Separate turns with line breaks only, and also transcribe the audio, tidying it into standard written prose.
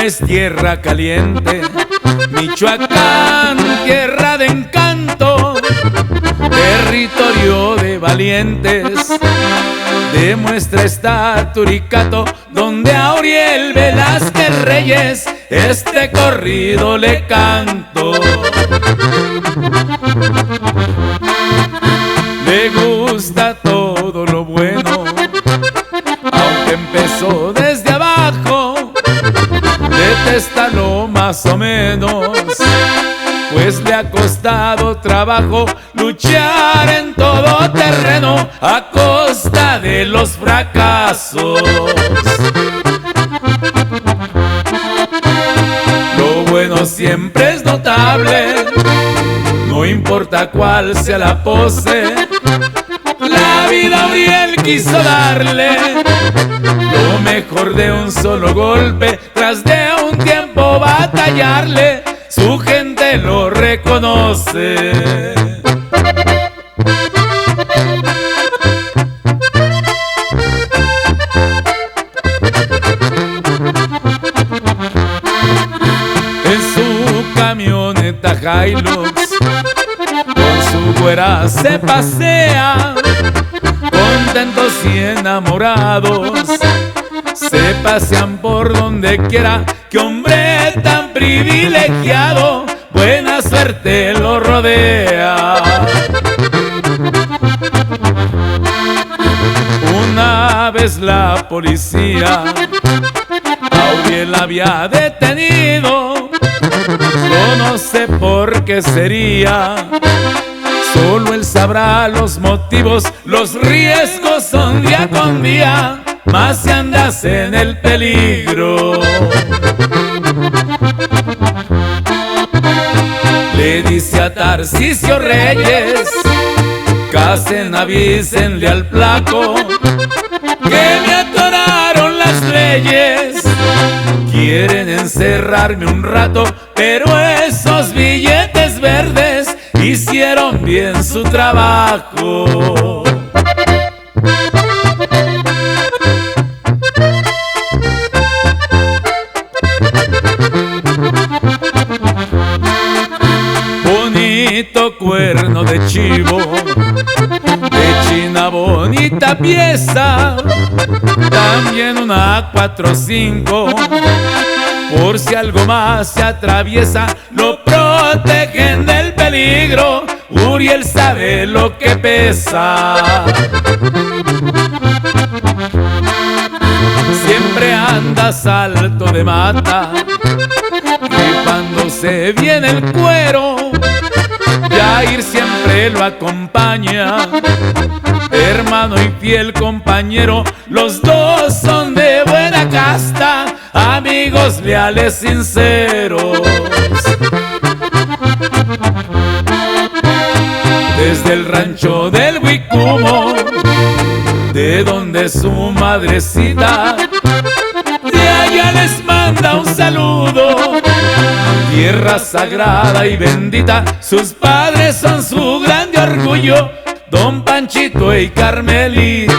es tierra caliente, Michoacán, tierra de encanto, territorio de valientes. Demuestra estar Turicato, donde a Uriel Velázquez Reyes este corrido le canto. Le gusta todo lo bueno, aunque empezó desde abajo, detesta lo más o menos, pues le ha costado trabajo luchar en todo terreno a costa de los fracasos. Lo bueno siempre es notable, no importa cuál sea la pose. La vida a Uriel quiso darle lo mejor de un solo golpe, tras de un tiempo batallarle, su gente lo reconoce. En su camioneta Hilux con su güera se pasea, contentos y enamorados, se pasean por donde quiera. ¡Qué hombre tan privilegiado! Buena suerte lo rodea. Una vez la policía a Uriel había detenido, yo no sé por qué sería, solo él sabrá los motivos. Los riesgos son día con día, más si andas en el peligro. Le dice a Tarcisio Reyes: casen, avísenle al flaco que me atoraron las leyes. Quieren encerrarme un rato, pero esos billetes verdes hicieron bien su trabajo. Bonito cuerno de chivo, de china bonita pieza, también una 4-5, por si algo más se atraviesa, lo protegen del peligro. Uriel sabe lo que pesa. Siempre anda salto de mata, rifándose bien el cuero. Yair siempre lo acompaña, hermano y fiel compañero. Los dos son de buena casta, amigos leales, sinceros. Desde el rancho del Huicumo, de donde su madrecita, de allá les manda un saludo. Tierra sagrada y bendita, sus padres son su grande orgullo, Don Panchito y Carmelita.